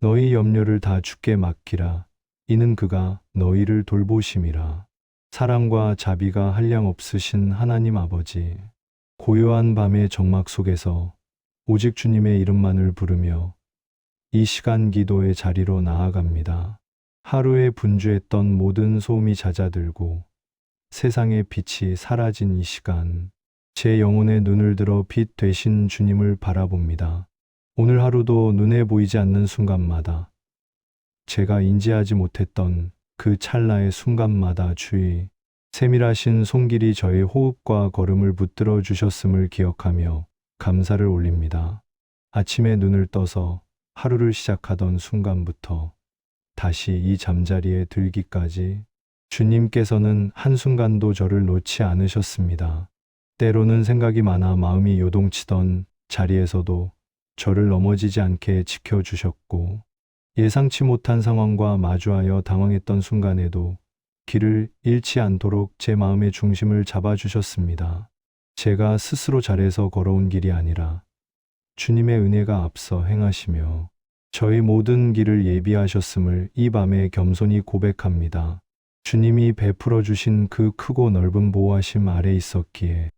너희 염려를 다 주께 맡기라. 이는 그가 너희를 돌보심이라. 사랑과 자비가 한량없으신 하나님 아버지, 고요한 밤의 정막 속에서 오직 주님의 이름만을 부르며 이 시간 기도의 자리로 나아갑니다. 하루에 분주했던 모든 소음이 잦아들고 세상의 빛이 사라진 이 시간, 제 영혼의 눈을 들어 빛 되신 주님을 바라봅니다. 오늘 하루도 눈에 보이지 않는 순간마다, 제가 인지하지 못했던 그 찰나의 순간마다 주의 세밀하신 손길이 저의 호흡과 걸음을 붙들어 주셨음을 기억하며 감사를 올립니다. 아침에 눈을 떠서 하루를 시작하던 순간부터 다시 이 잠자리에 들기까지 주님께서는 한순간도 저를 놓지 않으셨습니다. 때로는 생각이 많아 마음이 요동치던 자리에서도 저를 넘어지지 않게 지켜주셨고, 예상치 못한 상황과 마주하여 당황했던 순간에도 길을 잃지 않도록 제 마음의 중심을 잡아주셨습니다. 제가 스스로 잘해서 걸어온 길이 아니라 주님의 은혜가 앞서 행하시며 저희 모든 길을 예비하셨음을 이 밤에 겸손히 고백합니다. 주님이 베풀어 주신 그 크고 넓은 보호하심 아래 있었기에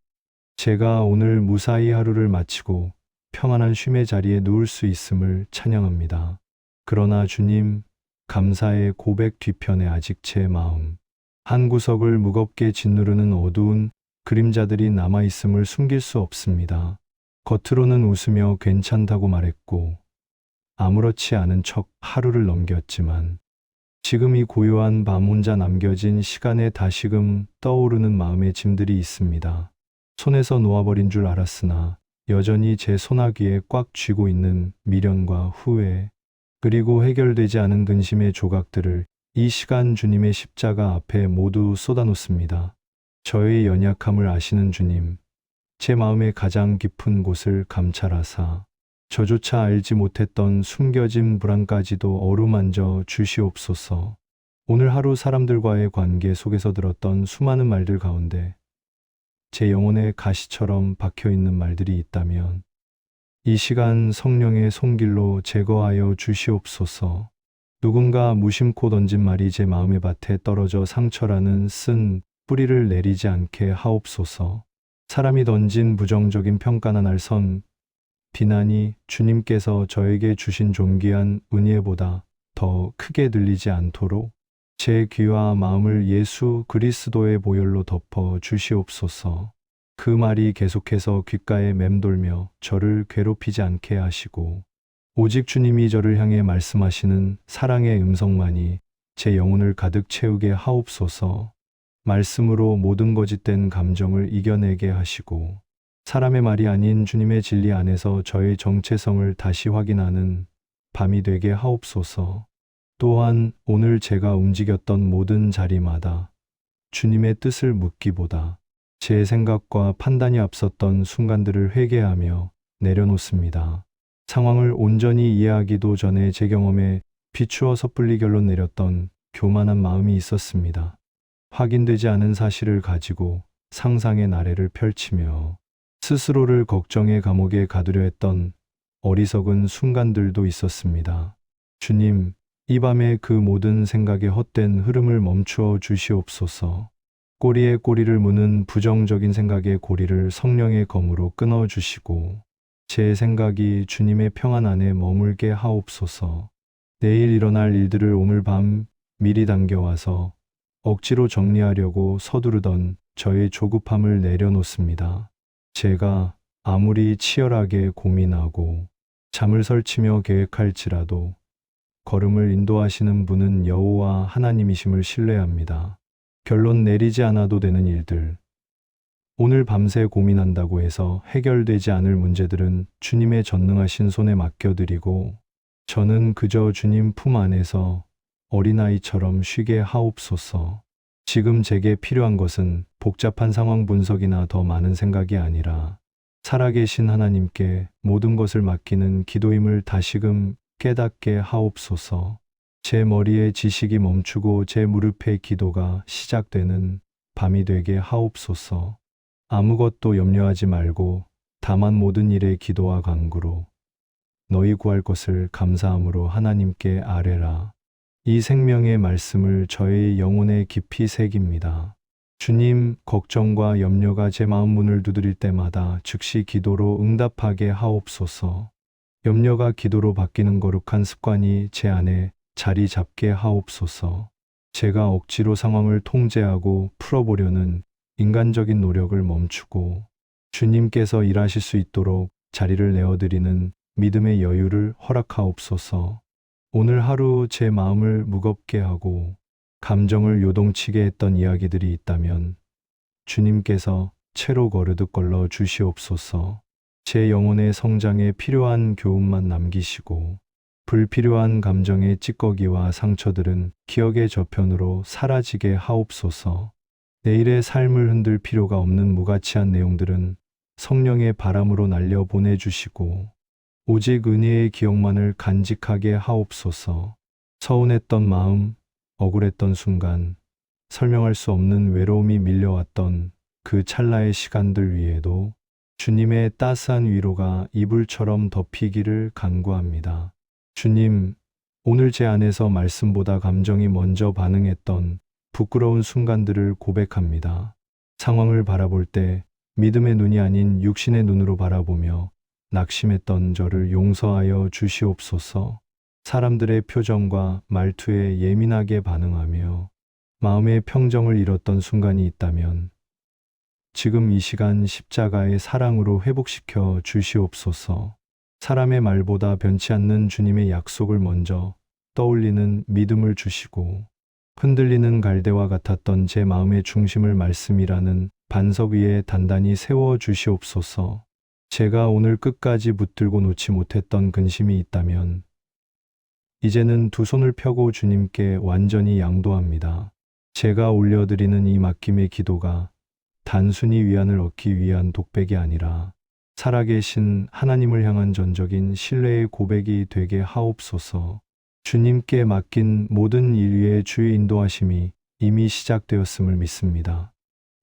제가 오늘 무사히 하루를 마치고 평안한 쉼의 자리에 누울 수 있음을 찬양합니다. 그러나 주님, 감사의 고백 뒤편에 아직 제 마음 한 구석을 무겁게 짓누르는 어두운 그림자들이 남아있음을 숨길 수 없습니다. 겉으로는 웃으며 괜찮다고 말했고 아무렇지 않은 척 하루를 넘겼지만 지금 이 고요한 밤 혼자 남겨진 시간에 다시금 떠오르는 마음의 짐들이 있습니다. 손에서 놓아버린 줄 알았으나 여전히 제 소나기에 꽉 쥐고 있는 미련과 후회, 그리고 해결되지 않은 근심의 조각들을 이 시간 주님의 십자가 앞에 모두 쏟아놓습니다. 저의 연약함을 아시는 주님, 제 마음의 가장 깊은 곳을 감찰하사 저조차 알지 못했던 숨겨진 불안까지도 어루만져 주시옵소서. 오늘 하루 사람들과의 관계 속에서 들었던 수많은 말들 가운데 제 영혼에 가시처럼 박혀있는 말들이 있다면 이 시간 성령의 손길로 제거하여 주시옵소서. 누군가 무심코 던진 말이 제 마음의 밭에 떨어져 상처라는 쓴 뿌리를 내리지 않게 하옵소서. 사람이 던진 부정적인 평가나 날선 비난이 주님께서 저에게 주신 존귀한 은혜보다 더 크게 들리지 않도록 제 귀와 마음을 예수 그리스도의 보혈로 덮어 주시옵소서. 그 말이 계속해서 귓가에 맴돌며 저를 괴롭히지 않게 하시고 오직 주님이 저를 향해 말씀하시는 사랑의 음성만이 제 영혼을 가득 채우게 하옵소서. 말씀으로 모든 거짓된 감정을 이겨내게 하시고 사람의 말이 아닌 주님의 진리 안에서 저의 정체성을 다시 확인하는 밤이 되게 하옵소서. 또한 오늘 제가 움직였던 모든 자리마다 주님의 뜻을 묻기보다 제 생각과 판단이 앞섰던 순간들을 회개하며 내려놓습니다. 상황을 온전히 이해하기도 전에 제 경험에 비추어 섣불리 결론 내렸던 교만한 마음이 있었습니다. 확인되지 않은 사실을 가지고 상상의 나래를 펼치며 스스로를 걱정의 감옥에 가두려 했던 어리석은 순간들도 있었습니다. 주님, 이 밤에 그 모든 생각의 헛된 흐름을 멈추어 주시옵소서. 꼬리에 꼬리를 무는 부정적인 생각의 고리를 성령의 검으로 끊어 주시고 제 생각이 주님의 평안 안에 머물게 하옵소서. 내일 일어날 일들을 오늘 밤 미리 당겨와서 억지로 정리하려고 서두르던 저의 조급함을 내려놓습니다. 제가 아무리 치열하게 고민하고 잠을 설치며 계획할지라도 걸음을 인도하시는 분은 여호와 하나님이심을 신뢰합니다. 결론 내리지 않아도 되는 일들, 오늘 밤새 고민한다고 해서 해결되지 않을 문제들은 주님의 전능하신 손에 맡겨드리고 저는 그저 주님 품 안에서 어린아이처럼 쉬게 하옵소서. 지금 제게 필요한 것은 복잡한 상황 분석이나 더 많은 생각이 아니라 살아계신 하나님께 모든 것을 맡기는 기도임을 다시금 깨닫게 하옵소서. 제 머리에 지식이 멈추고 제 무릎에 기도가 시작되는 밤이 되게 하옵소서. 아무것도 염려하지 말고 다만 모든 일에 기도와 간구로 너희 구할 것을 감사함으로 하나님께 아뢰라. 이 생명의 말씀을 저의 영혼에 깊이 새깁니다. 주님, 걱정과 염려가 제 마음 문을 두드릴 때마다 즉시 기도로 응답하게 하옵소서. 염려가 기도로 바뀌는 거룩한 습관이 제 안에 자리 잡게 하옵소서. 제가 억지로 상황을 통제하고 풀어보려는 인간적인 노력을 멈추고 주님께서 일하실 수 있도록 자리를 내어드리는 믿음의 여유를 허락하옵소서. 오늘 하루 제 마음을 무겁게 하고 감정을 요동치게 했던 이야기들이 있다면 주님께서 채로 거르듯 걸러 주시옵소서. 제 영혼의 성장에 필요한 교훈만 남기시고 불필요한 감정의 찌꺼기와 상처들은 기억의 저편으로 사라지게 하옵소서. 내일의 삶을 흔들 필요가 없는 무가치한 내용들은 성령의 바람으로 날려 보내주시고 오직 은혜의 기억만을 간직하게 하옵소서. 서운했던 마음, 억울했던 순간, 설명할 수 없는 외로움이 밀려왔던 그 찰나의 시간들 위에도 주님의 따스한 위로가 이불처럼 덮이기를 간구합니다. 주님, 오늘 제 안에서 말씀보다 감정이 먼저 반응했던 부끄러운 순간들을 고백합니다. 상황을 바라볼 때 믿음의 눈이 아닌 육신의 눈으로 바라보며 낙심했던 저를 용서하여 주시옵소서. 사람들의 표정과 말투에 예민하게 반응하며 마음의 평정을 잃었던 순간이 있다면 지금 이 시간 십자가의 사랑으로 회복시켜 주시옵소서. 사람의 말보다 변치 않는 주님의 약속을 먼저 떠올리는 믿음을 주시고 흔들리는 갈대와 같았던 제 마음의 중심을 말씀이라는 반석 위에 단단히 세워 주시옵소서. 제가 오늘 끝까지 붙들고 놓지 못했던 근심이 있다면 이제는 두 손을 펴고 주님께 완전히 양도합니다. 제가 올려드리는 이 맡김의 기도가 단순히 위안을 얻기 위한 독백이 아니라 살아계신 하나님을 향한 전적인 신뢰의 고백이 되게 하옵소서. 주님께 맡긴 모든 일 위에 주의 인도하심이 이미 시작되었음을 믿습니다.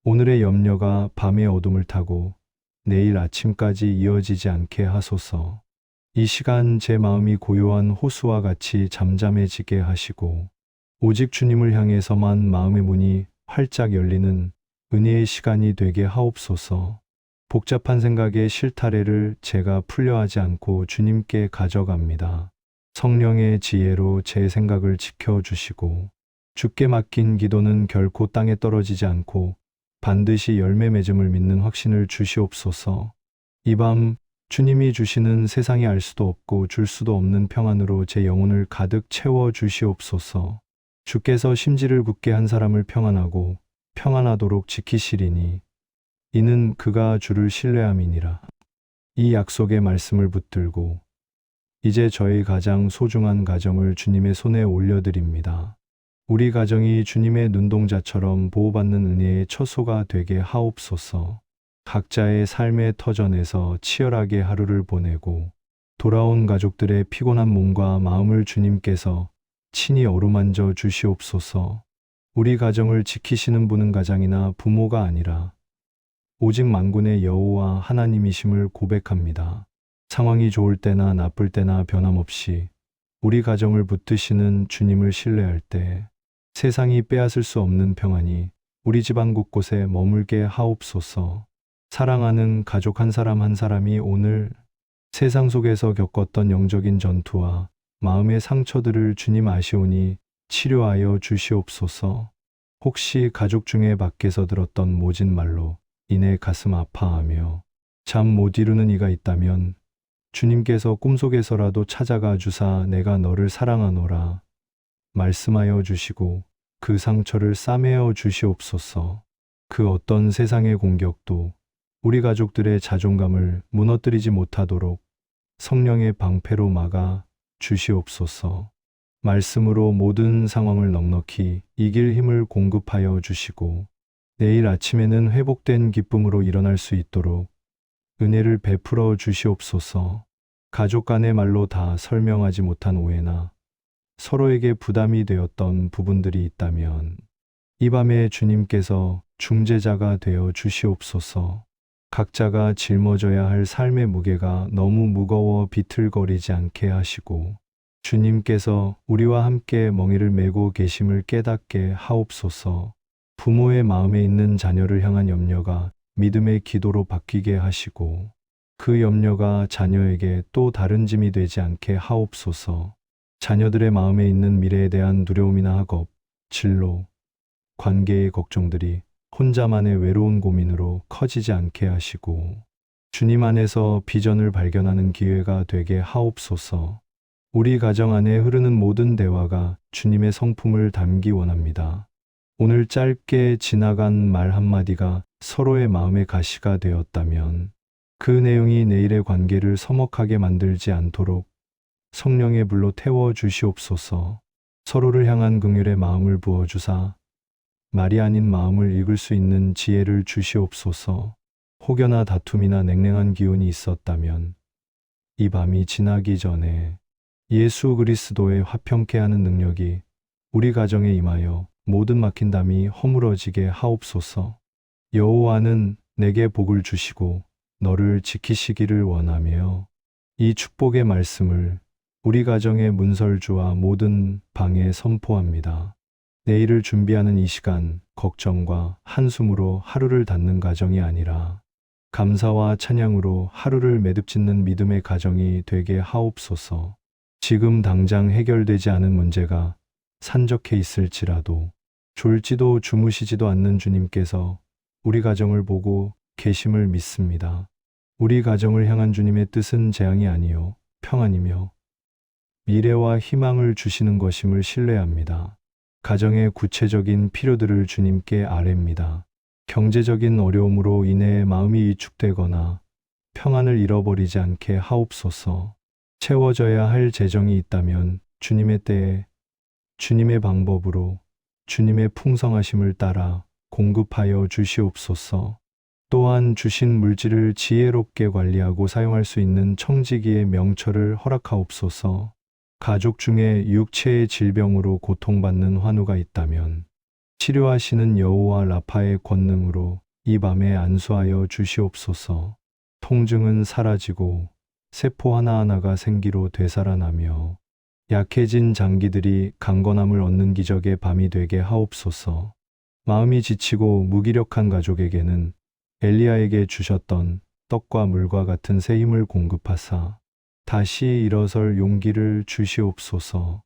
오늘의 염려가 밤의 어둠을 타고 내일 아침까지 이어지지 않게 하소서. 이 시간 제 마음이 고요한 호수와 같이 잠잠해지게 하시고 오직 주님을 향해서만 마음의 문이 활짝 열리는 은혜의 시간이 되게 하옵소서. 복잡한 생각의 실타래를 제가 풀려하지 않고 주님께 가져갑니다. 성령의 지혜로 제 생각을 지켜주시고 주께 맡긴 기도는 결코 땅에 떨어지지 않고 반드시 열매 맺음을 믿는 확신을 주시옵소서. 이 밤 주님이 주시는 세상이 알 수도 없고 줄 수도 없는 평안으로 제 영혼을 가득 채워 주시옵소서. 주께서 심지를 굳게 한 사람을 평안하고 평안하도록 지키시리니 이는 그가 주를 신뢰함이니라. 이 약속의 말씀을 붙들고 이제 저의 가장 소중한 가정을 주님의 손에 올려드립니다. 우리 가정이 주님의 눈동자처럼 보호받는 은혜의 처소가 되게 하옵소서. 각자의 삶의 터전에서 치열하게 하루를 보내고 돌아온 가족들의 피곤한 몸과 마음을 주님께서 친히 어루만져 주시옵소서. 우리 가정을 지키시는 분은 가장이나 부모가 아니라 오직 만군의 여호와 하나님이심을 고백합니다. 상황이 좋을 때나 나쁠 때나 변함없이 우리 가정을 붙드시는 주님을 신뢰할 때 세상이 빼앗을 수 없는 평안이 우리 집안 곳곳에 머물게 하옵소서. 사랑하는 가족 한 사람 한 사람이 오늘 세상 속에서 겪었던 영적인 전투와 마음의 상처들을 주님 아시오니 치료하여 주시옵소서. 혹시 가족 중에 밖에서 들었던 모진 말로 인해 가슴 아파하며 잠 못 이루는 이가 있다면 주님께서 꿈속에서라도 찾아가 주사 내가 너를 사랑하노라 말씀하여 주시고 그 상처를 싸매어 주시옵소서. 그 어떤 세상의 공격도 우리 가족들의 자존감을 무너뜨리지 못하도록 성령의 방패로 막아 주시옵소서. 말씀으로 모든 상황을 넉넉히 이길 힘을 공급하여 주시고 내일 아침에는 회복된 기쁨으로 일어날 수 있도록 은혜를 베풀어 주시옵소서. 가족 간의 말로 다 설명하지 못한 오해나 서로에게 부담이 되었던 부분들이 있다면 이 밤에 주님께서 중재자가 되어 주시옵소서. 각자가 짊어져야 할 삶의 무게가 너무 무거워 비틀거리지 않게 하시고 주님께서 우리와 함께 멍에를 메고 계심을 깨닫게 하옵소서. 부모의 마음에 있는 자녀를 향한 염려가 믿음의 기도로 바뀌게 하시고 그 염려가 자녀에게 또 다른 짐이 되지 않게 하옵소서. 자녀들의 마음에 있는 미래에 대한 두려움이나 학업, 진로, 관계의 걱정들이 혼자만의 외로운 고민으로 커지지 않게 하시고 주님 안에서 비전을 발견하는 기회가 되게 하옵소서. 우리 가정 안에 흐르는 모든 대화가 주님의 성품을 담기 원합니다. 오늘 짧게 지나간 말 한마디가 서로의 마음의 가시가 되었다면 그 내용이 내일의 관계를 서먹하게 만들지 않도록 성령의 불로 태워 주시옵소서. 서로를 향한 긍휼의 마음을 부어주사 말이 아닌 마음을 읽을 수 있는 지혜를 주시옵소서. 혹여나 다툼이나 냉랭한 기운이 있었다면 이 밤이 지나기 전에 예수 그리스도의 화평케 하는 능력이 우리 가정에 임하여 모든 막힌 담이 허물어지게 하옵소서. 여호와는 내게 복을 주시고 너를 지키시기를 원하며 이 축복의 말씀을 우리 가정의 문설주와 모든 방에 선포합니다. 내일을 준비하는 이 시간, 걱정과 한숨으로 하루를 닫는 가정이 아니라 감사와 찬양으로 하루를 매듭짓는 믿음의 가정이 되게 하옵소서. 지금 당장 해결되지 않은 문제가 산적해 있을지라도 졸지도 주무시지도 않는 주님께서 우리 가정을 보고 계심을 믿습니다. 우리 가정을 향한 주님의 뜻은 재앙이 아니요 평안이며 미래와 희망을 주시는 것임을 신뢰합니다. 가정의 구체적인 필요들을 주님께 아뢰입니다. 경제적인 어려움으로 인해 마음이 위축되거나 평안을 잃어버리지 않게 하옵소서. 채워져야 할 재정이 있다면 주님의 때에 주님의 방법으로 주님의 풍성하심을 따라 공급하여 주시옵소서. 또한 주신 물질을 지혜롭게 관리하고 사용할 수 있는 청지기의 명철을 허락하옵소서. 가족 중에 육체의 질병으로 고통받는 환우가 있다면 치료하시는 여호와 라파의 권능으로 이 밤에 안수하여 주시옵소서. 통증은 사라지고 세포 하나하나가 생기로 되살아나며 약해진 장기들이 강건함을 얻는 기적의 밤이 되게 하옵소서. 마음이 지치고 무기력한 가족에게는 엘리야에게 주셨던 떡과 물과 같은 새 힘을 공급하사 다시 일어설 용기를 주시옵소서.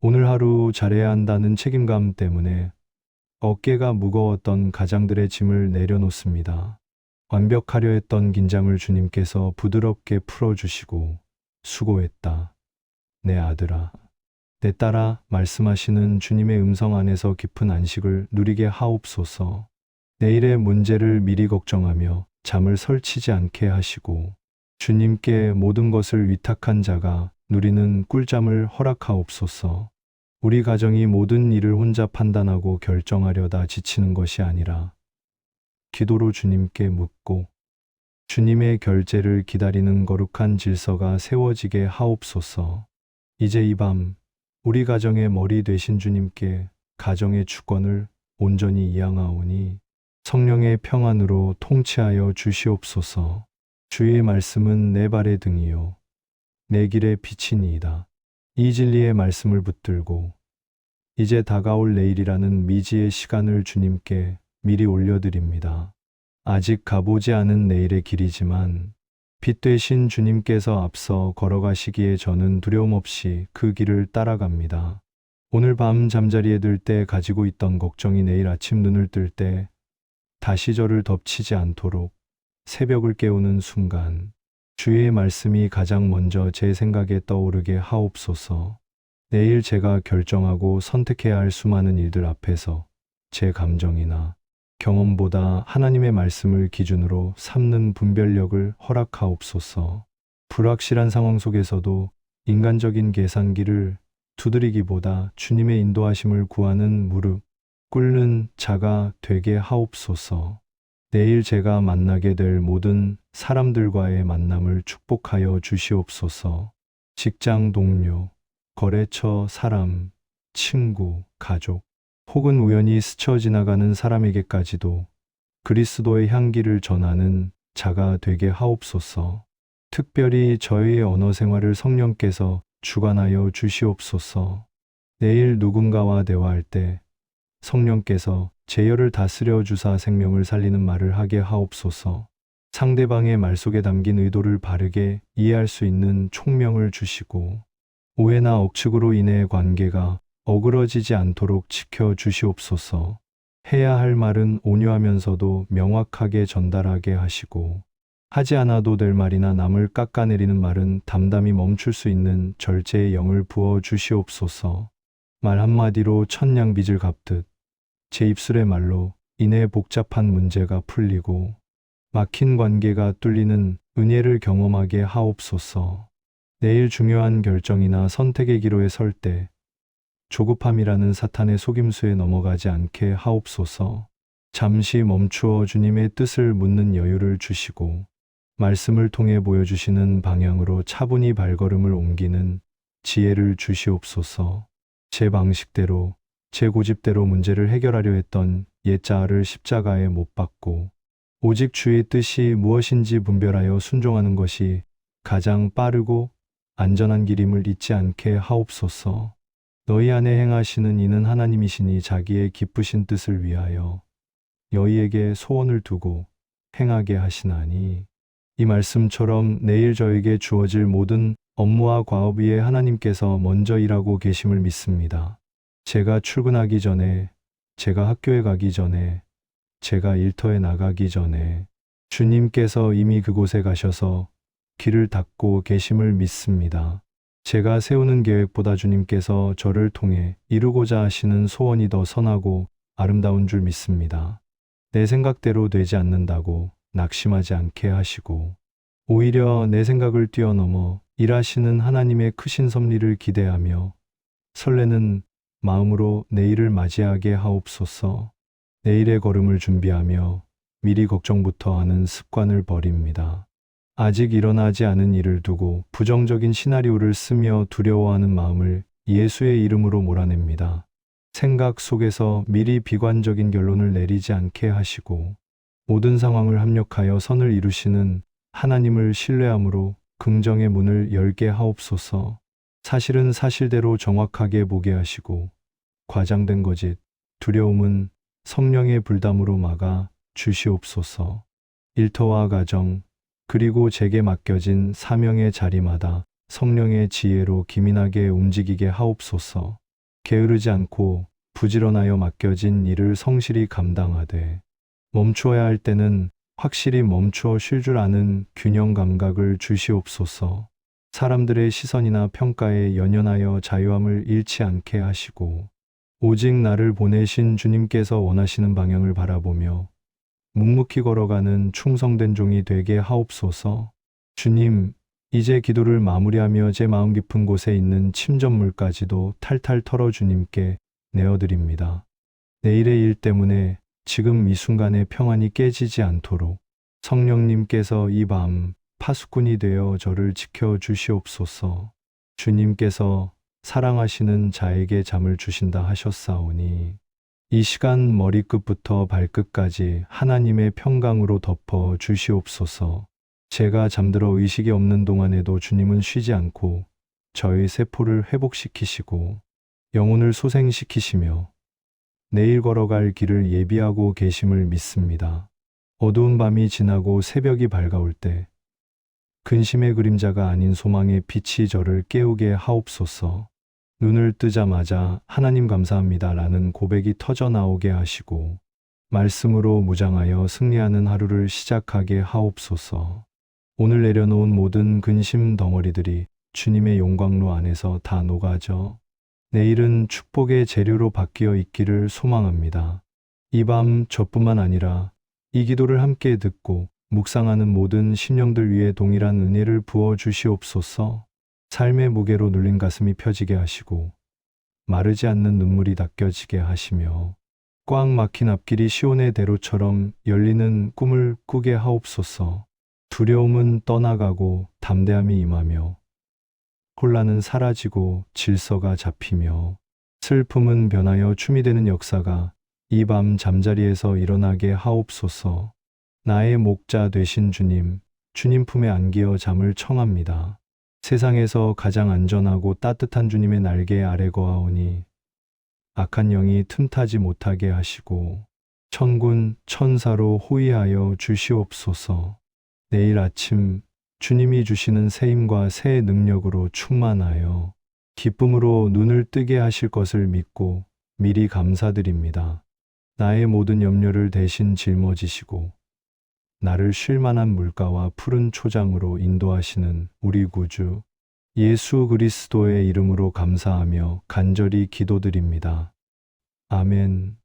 오늘 하루 잘해야 한다는 책임감 때문에 어깨가 무거웠던 가장들의 짐을 내려놓습니다. 완벽하려 했던 긴장을 주님께서 부드럽게 풀어주시고 수고했다. 내 아들아, 내 딸아 말씀하시는 주님의 음성 안에서 깊은 안식을 누리게 하옵소서. 내일의 문제를 미리 걱정하며 잠을 설치지 않게 하시고 주님께 모든 것을 위탁한 자가 누리는 꿀잠을 허락하옵소서. 우리 가정이 모든 일을 혼자 판단하고 결정하려다 지치는 것이 아니라 기도로 주님께 묻고 주님의 결제를 기다리는 거룩한 질서가 세워지게 하옵소서. 이제 이 밤 우리 가정의 머리 되신 주님께 가정의 주권을 온전히 이양하오니 성령의 평안으로 통치하여 주시옵소서. 주의 말씀은 내 발의 등이요 내 길의 빛이니이다. 이 진리의 말씀을 붙들고 이제 다가올 내일이라는 미지의 시간을 주님께 미리 올려드립니다. 아직 가보지 않은 내일의 길이지만 빛 되신 주님께서 앞서 걸어가시기에 저는 두려움 없이 그 길을 따라갑니다. 오늘 밤 잠자리에 들 때 가지고 있던 걱정이 내일 아침 눈을 뜰 때 다시 저를 덮치지 않도록 새벽을 깨우는 순간 주의 말씀이 가장 먼저 제 생각에 떠오르게 하옵소서. 내일 제가 결정하고 선택해야 할 수많은 일들 앞에서 제 감정이나 경험보다 하나님의 말씀을 기준으로 삼는 분별력을 허락하옵소서. 불확실한 상황 속에서도 인간적인 계산기를 두드리기보다 주님의 인도하심을 구하는 무릎 꿇는 자가 되게 하옵소서. 내일 제가 만나게 될 모든 사람들과의 만남을 축복하여 주시옵소서. 직장 동료, 거래처 사람, 친구, 가족, 혹은 우연히 스쳐 지나가는 사람에게까지도 그리스도의 향기를 전하는 자가 되게 하옵소서. 특별히 저희의 언어 생활을 성령께서 주관하여 주시옵소서. 내일 누군가와 대화할 때 성령께서 제열을 다스려 주사 생명을 살리는 말을 하게 하옵소서. 상대방의 말 속에 담긴 의도를 바르게 이해할 수 있는 총명을 주시고 오해나 억측으로 인해 관계가 어그러지지 않도록 지켜 주시옵소서. 해야 할 말은 온유하면서도 명확하게 전달하게 하시고 하지 않아도 될 말이나 남을 깎아내리는 말은 담담히 멈출 수 있는 절제의 영을 부어 주시옵소서. 말 한마디로 천냥빚을 갚듯 제 입술의 말로 인해 복잡한 문제가 풀리고 막힌 관계가 뚫리는 은혜를 경험하게 하옵소서. 내일 중요한 결정이나 선택의 기로에 설 때 조급함이라는 사탄의 속임수에 넘어가지 않게 하옵소서. 잠시 멈추어 주님의 뜻을 묻는 여유를 주시고 말씀을 통해 보여주시는 방향으로 차분히 발걸음을 옮기는 지혜를 주시옵소서. 제 방식대로, 제 고집대로 문제를 해결하려 했던 옛자아를 십자가에 못 박고 오직 주의 뜻이 무엇인지 분별하여 순종하는 것이 가장 빠르고 안전한 길임을 잊지 않게 하옵소서. 너희 안에 행하시는 이는 하나님이시니 자기의 기쁘신 뜻을 위하여 너희에게 소원을 두고 행하게 하시나니. 이 말씀처럼 내일 저에게 주어질 모든 업무와 과업 위에 하나님께서 먼저 일하고 계심을 믿습니다. 제가 출근하기 전에, 제가 학교에 가기 전에, 제가 일터에 나가기 전에 주님께서 이미 그곳에 가셔서 길을 닦고 계심을 믿습니다. 제가 세우는 계획보다 주님께서 저를 통해 이루고자 하시는 소원이 더 선하고 아름다운 줄 믿습니다. 내 생각대로 되지 않는다고 낙심하지 않게 하시고 오히려 내 생각을 뛰어넘어 일하시는 하나님의 크신 섭리를 기대하며 설레는 마음으로 내일을 맞이하게 하옵소서. 내일의 걸음을 준비하며 미리 걱정부터 하는 습관을 버립니다. 아직 일어나지 않은 일을 두고 부정적인 시나리오를 쓰며 두려워하는 마음을 예수의 이름으로 몰아냅니다. 생각 속에서 미리 비관적인 결론을 내리지 않게 하시고 모든 상황을 합력하여 선을 이루시는 하나님을 신뢰함으로 긍정의 문을 열게 하옵소서. 사실은 사실대로 정확하게 보게 하시고 과장된 거짓, 두려움은 성령의 불담으로 막아 주시옵소서. 일터와 가정, 그리고 제게 맡겨진 사명의 자리마다 성령의 지혜로 기민하게 움직이게 하옵소서. 게으르지 않고 부지런하여 맡겨진 일을 성실히 감당하되 멈추어야 할 때는 확실히 멈추어 쉴 줄 아는 균형 감각을 주시옵소서. 사람들의 시선이나 평가에 연연하여 자유함을 잃지 않게 하시고 오직 나를 보내신 주님께서 원하시는 방향을 바라보며 묵묵히 걸어가는 충성된 종이 되게 하옵소서. 주님, 이제 기도를 마무리하며 제 마음 깊은 곳에 있는 침전물까지도 탈탈 털어 주님께 내어드립니다. 내일의 일 때문에 지금 이 순간의 평안이 깨지지 않도록 성령님께서 이 밤 파수꾼이 되어 저를 지켜 주시옵소서. 주님께서 사랑하시는 자에게 잠을 주신다 하셨사오니 이 시간 머리끝부터 발끝까지 하나님의 평강으로 덮어 주시옵소서. 제가 잠들어 의식이 없는 동안에도 주님은 쉬지 않고 저의 세포를 회복시키시고 영혼을 소생시키시며 내일 걸어갈 길을 예비하고 계심을 믿습니다. 어두운 밤이 지나고 새벽이 밝아올 때 근심의 그림자가 아닌 소망의 빛이 저를 깨우게 하옵소서. 눈을 뜨자마자 하나님 감사합니다 라는 고백이 터져 나오게 하시고 말씀으로 무장하여 승리하는 하루를 시작하게 하옵소서. 오늘 내려놓은 모든 근심 덩어리들이 주님의 용광로 안에서 다 녹아져 내일은 축복의 재료로 바뀌어 있기를 소망합니다. 이 밤 저뿐만 아니라 이 기도를 함께 듣고 묵상하는 모든 심령들 위에 동일한 은혜를 부어 주시옵소서. 삶의 무게로 눌린 가슴이 펴지게 하시고 마르지 않는 눈물이 닦여지게 하시며 꽉 막힌 앞길이 시온의 대로처럼 열리는 꿈을 꾸게 하옵소서. 두려움은 떠나가고 담대함이 임하며 혼란은 사라지고 질서가 잡히며 슬픔은 변하여 춤이 되는 역사가 이 밤 잠자리에서 일어나게 하옵소서. 나의 목자 되신 주님, 주님 품에 안기어 잠을 청합니다. 세상에서 가장 안전하고 따뜻한 주님의 날개 아래 거하오니 악한 영이 틈타지 못하게 하시고 천군 천사로 호위하여 주시옵소서. 내일 아침 주님이 주시는 새 힘과 새 능력으로 충만하여 기쁨으로 눈을 뜨게 하실 것을 믿고 미리 감사드립니다. 나의 모든 염려를 대신 짊어지시고 나를 쉴 만한 물가와 푸른 초장으로 인도하시는 우리 구주 예수 그리스도의 이름으로 감사하며 간절히 기도드립니다. 아멘.